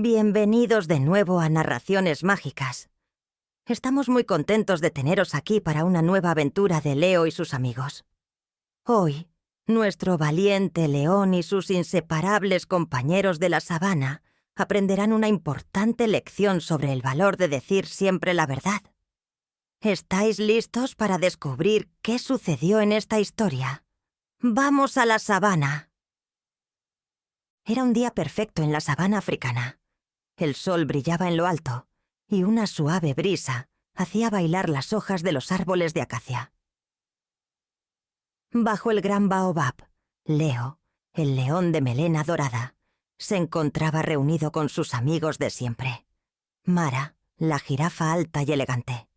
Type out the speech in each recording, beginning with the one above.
Bienvenidos de nuevo a Narraciones Mágicas. Estamos muy contentos de teneros aquí para una nueva aventura de Leo y sus amigos. Hoy, nuestro valiente león y sus inseparables compañeros de la sabana aprenderán una importante lección sobre el valor de decir siempre la verdad. ¿Estáis listos para descubrir qué sucedió en esta historia? ¡Vamos a la sabana! Era un día perfecto en la sabana africana. El sol brillaba en lo alto, y una suave brisa hacía bailar las hojas de los árboles de acacia. Bajo el gran baobab, Leo, el león de melena dorada, se encontraba reunido con sus amigos de siempre. Mara, la jirafa alta y elegante.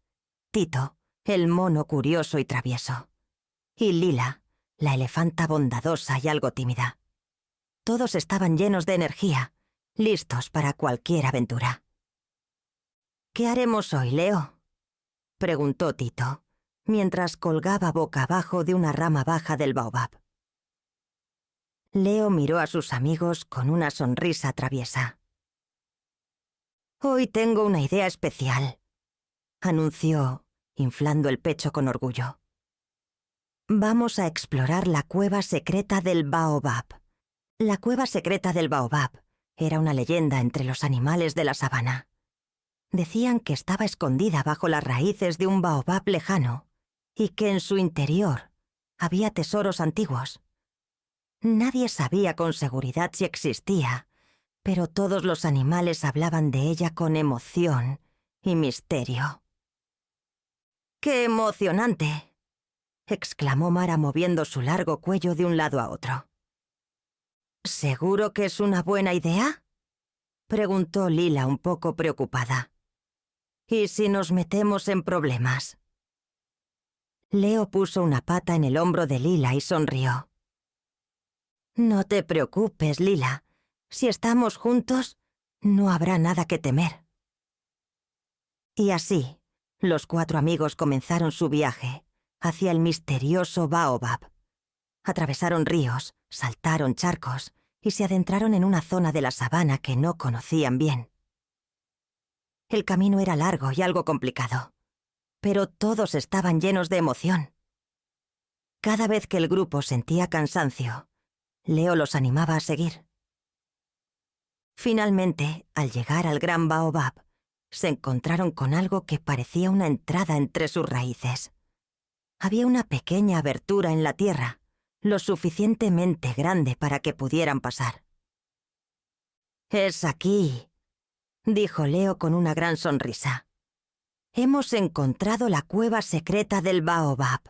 Tito, el mono curioso y travieso. Y Lila, la elefanta bondadosa y algo tímida. Todos estaban llenos de energía, listos para cualquier aventura. ¿Qué haremos hoy, Leo?, preguntó Tito, mientras colgaba boca abajo de una rama baja del baobab. Leo miró a sus amigos con una sonrisa traviesa. «Hoy tengo una idea especial», anunció, inflando el pecho con orgullo. «Vamos a explorar la cueva secreta del baobab». La cueva secreta del baobab era una leyenda entre los animales de la sabana. Decían que estaba escondida bajo las raíces de un baobab lejano y que en su interior había tesoros antiguos. Nadie sabía con seguridad si existía, pero todos los animales hablaban de ella con emoción y misterio. «¡Qué emocionante!», exclamó Mara moviendo su largo cuello de un lado a otro. «¿Seguro que es una buena idea?», preguntó Lila un poco preocupada. «¿Y si nos metemos en problemas?». Leo puso una pata en el hombro de Lila y sonrió. «No te preocupes, Lila. Si estamos juntos, no habrá nada que temer». Y así, los 4 amigos comenzaron su viaje hacia el misterioso baobab. Atravesaron ríos, saltaron charcos y se adentraron en una zona de la sabana que no conocían bien. El camino era largo y algo complicado, pero todos estaban llenos de emoción. Cada vez que el grupo sentía cansancio, Leo los animaba a seguir. Finalmente, al llegar al gran baobab, se encontraron con algo que parecía una entrada entre sus raíces. Había una pequeña abertura en la tierra, lo suficientemente grande para que pudieran pasar. «Es aquí», dijo Leo con una gran sonrisa. «Hemos encontrado la cueva secreta del baobab».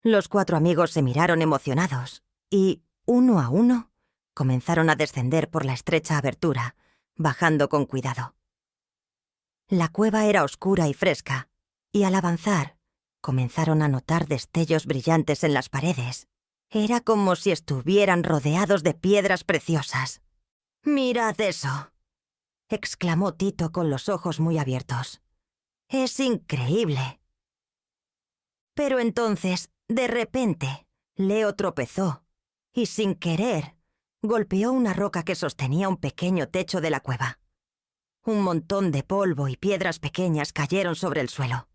Los 4 amigos se miraron emocionados y, uno a uno, comenzaron a descender por la estrecha abertura, bajando con cuidado. La cueva era oscura y fresca, y al avanzar, comenzaron a notar destellos brillantes en las paredes. Era como si estuvieran rodeados de piedras preciosas. «¡Mirad eso!», exclamó Tito con los ojos muy abiertos. «Es increíble». Pero entonces, de repente, Leo tropezó y, sin querer, golpeó una roca que sostenía un pequeño techo de la cueva. Un montón de polvo y piedras pequeñas cayeron sobre el suelo.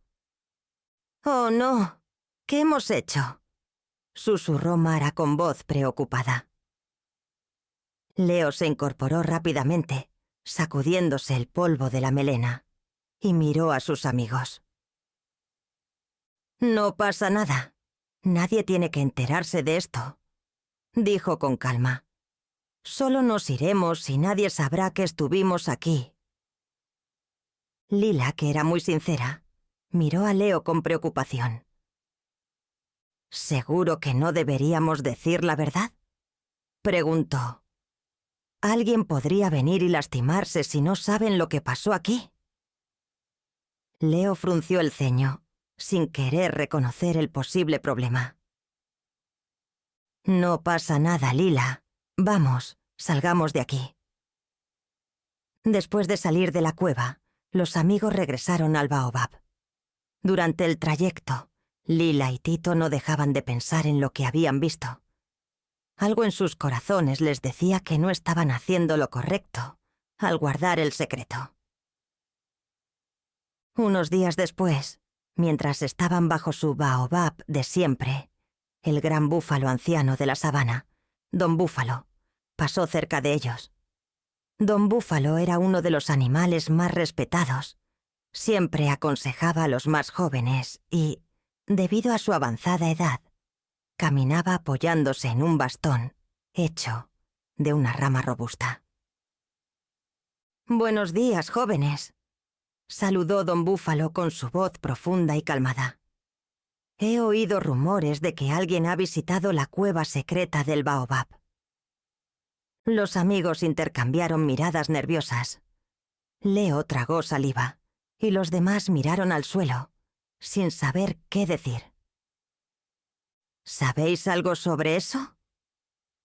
«¡Oh, no! ¿Qué hemos hecho?», susurró Mara con voz preocupada. Leo se incorporó rápidamente, sacudiéndose el polvo de la melena, y miró a sus amigos. «No pasa nada. Nadie tiene que enterarse de esto», dijo con calma. «Solo nos iremos y nadie sabrá que estuvimos aquí». Lila, que era muy sincera, miró a Leo con preocupación. «¿Seguro que no deberíamos decir la verdad?», preguntó. «¿Alguien podría venir y lastimarse si no saben lo que pasó aquí?». Leo frunció el ceño, sin querer reconocer el posible problema. «No pasa nada, Lila. Vamos, salgamos de aquí». Después de salir de la cueva, los amigos regresaron al baobab. Durante el trayecto, Lila y Tito no dejaban de pensar en lo que habían visto. Algo en sus corazones les decía que no estaban haciendo lo correcto al guardar el secreto. Unos días después, mientras estaban bajo su baobab de siempre, el gran búfalo anciano de la sabana, Don Búfalo, pasó cerca de ellos. Don Búfalo era uno de los animales más respetados. Siempre aconsejaba a los más jóvenes y, debido a su avanzada edad, caminaba apoyándose en un bastón hecho de una rama robusta. «Buenos días, jóvenes», saludó Don Búfalo con su voz profunda y calmada. «He oído rumores de que alguien ha visitado la cueva secreta del baobab». Los amigos intercambiaron miradas nerviosas. Leo tragó saliva y los demás miraron al suelo, sin saber qué decir. «¿Sabéis algo sobre eso?»,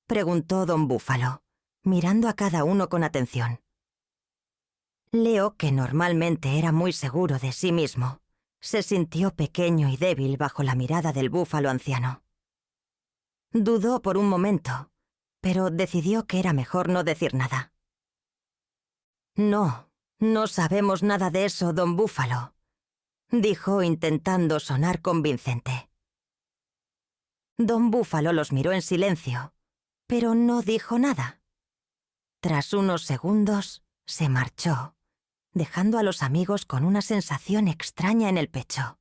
preguntó Don Búfalo, mirando a cada uno con atención. Leo, que normalmente era muy seguro de sí mismo, se sintió pequeño y débil bajo la mirada del búfalo anciano. Dudó por un momento, pero decidió que era mejor no decir nada. No sabemos nada de eso, Don Búfalo», dijo intentando sonar convincente. Don Búfalo los miró en silencio, pero no dijo nada. Tras unos segundos, se marchó, dejando a los amigos con una sensación extraña en el pecho.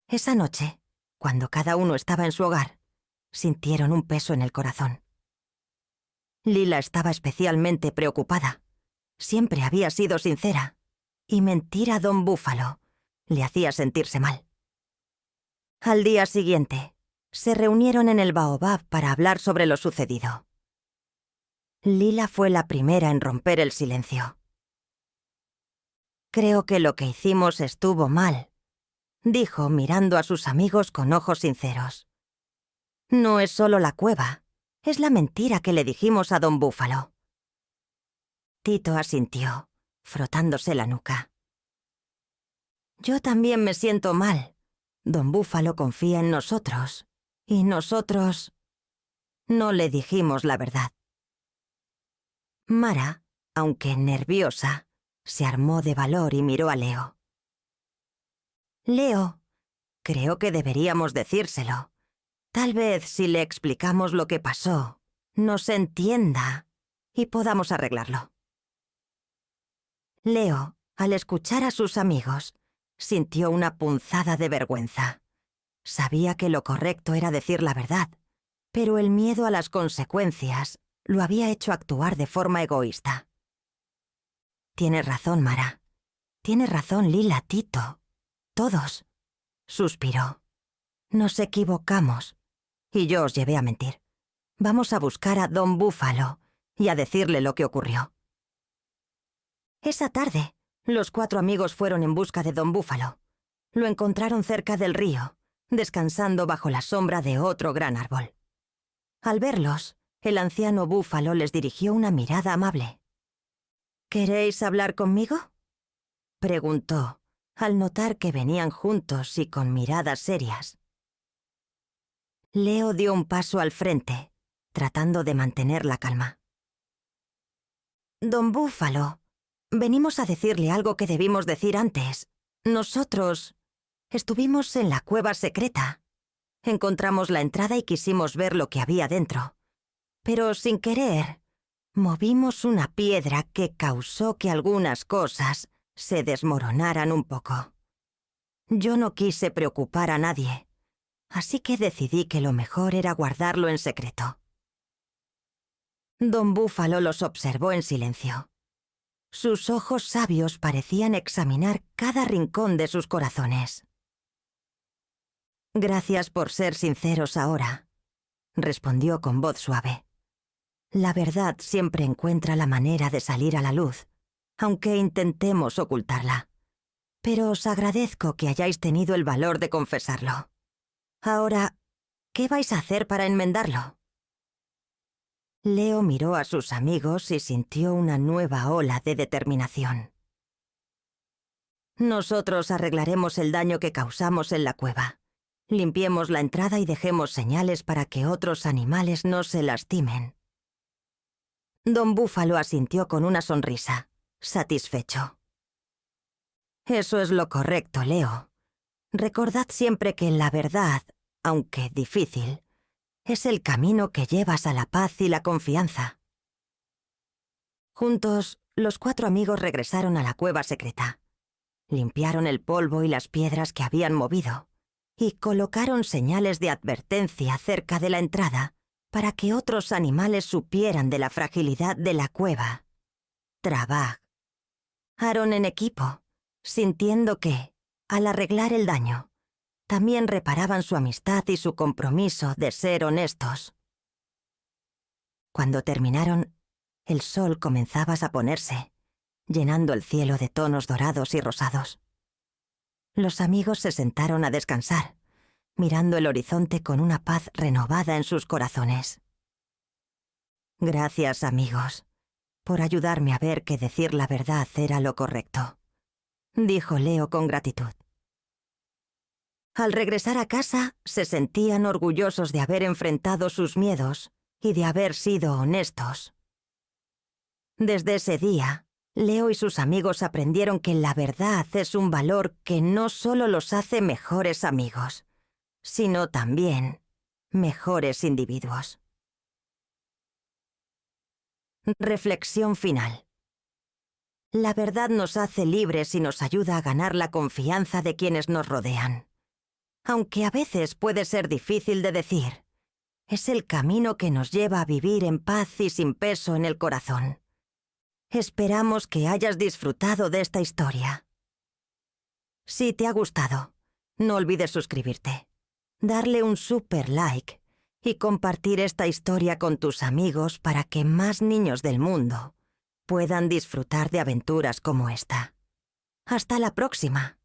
Esa noche, cuando cada uno estaba en su hogar, sintieron un peso en el corazón. Lila estaba especialmente preocupada. Siempre había sido sincera, y mentir a Don Búfalo le hacía sentirse mal. Al día siguiente, se reunieron en el baobab para hablar sobre lo sucedido. Lila fue la primera en romper el silencio. «Creo que lo que hicimos estuvo mal», dijo mirando a sus amigos con ojos sinceros. «No es solo la cueva, es la mentira que le dijimos a Don Búfalo». Tito asintió, frotándose la nuca. «Yo también me siento mal. Don Búfalo confía en nosotros, y nosotros no le dijimos la verdad». Mara, aunque nerviosa, se armó de valor y miró a Leo. «Leo, creo que deberíamos decírselo. Tal vez si le explicamos lo que pasó, nos entienda y podamos arreglarlo». Leo, al escuchar a sus amigos, sintió una punzada de vergüenza. Sabía que lo correcto era decir la verdad, pero el miedo a las consecuencias lo había hecho actuar de forma egoísta. «Tienes razón, Mara. Tienes razón, Lila, Tito. Todos», suspiró. «Nos equivocamos, y yo os llevé a mentir. Vamos a buscar a Don Búfalo y a decirle lo que ocurrió». Esa tarde, los 4 amigos fueron en busca de Don Búfalo. Lo encontraron cerca del río, descansando bajo la sombra de otro gran árbol. Al verlos, el anciano búfalo les dirigió una mirada amable. «¿Queréis hablar conmigo?», preguntó, al notar que venían juntos y con miradas serias. Leo dio un paso al frente, tratando de mantener la calma. «Don Búfalo, venimos a decirle algo que debimos decir antes. Nosotros estuvimos en la cueva secreta. Encontramos la entrada y quisimos ver lo que había dentro. Pero sin querer, movimos una piedra que causó que algunas cosas se desmoronaran un poco. Yo no quise preocupar a nadie, así que decidí que lo mejor era guardarlo en secreto». Don Búfalo los observó en silencio. Sus ojos sabios parecían examinar cada rincón de sus corazones. «Gracias por ser sinceros ahora», respondió con voz suave. «La verdad siempre encuentra la manera de salir a la luz, aunque intentemos ocultarla. Pero os agradezco que hayáis tenido el valor de confesarlo. Ahora, ¿qué vais a hacer para enmendarlo?». Leo miró a sus amigos y sintió una nueva ola de determinación. «Nosotros arreglaremos el daño que causamos en la cueva, Limpiemos la entrada y dejemos señales para que otros animales no se lastimen. Don Búfalo asintió con una sonrisa, satisfecho. Eso es lo correcto, Leo. Recordad siempre que la verdad, aunque difícil, es el camino que llevas a la paz y la confianza. Juntos, los 4 amigos regresaron a la cueva secreta. Limpiaron el polvo y las piedras que habían movido y colocaron señales de advertencia cerca de la entrada para que otros animales supieran de la fragilidad de la cueva. Trabajaron en equipo, sintiendo que, al arreglar el daño, también reparaban su amistad y su compromiso de ser honestos. Cuando terminaron, el sol comenzaba a ponerse, llenando el cielo de tonos dorados y rosados. Los amigos se sentaron a descansar, mirando el horizonte con una paz renovada en sus corazones. Gracias, amigos, por ayudarme a ver que decir la verdad era lo correcto, dijo Leo con gratitud. Al regresar a casa, se sentían orgullosos de haber enfrentado sus miedos y de haber sido honestos. Desde ese día, Leo y sus amigos aprendieron que la verdad es un valor que no solo los hace mejores amigos, sino también mejores individuos. Reflexión final. La verdad nos hace libres y nos ayuda a ganar la confianza de quienes nos rodean. Aunque a veces puede ser difícil de decir, es el camino que nos lleva a vivir en paz y sin peso en el corazón. Esperamos que hayas disfrutado de esta historia. Si te ha gustado, no olvides suscribirte, darle un super like y compartir esta historia con tus amigos para que más niños del mundo puedan disfrutar de aventuras como esta. Hasta la próxima.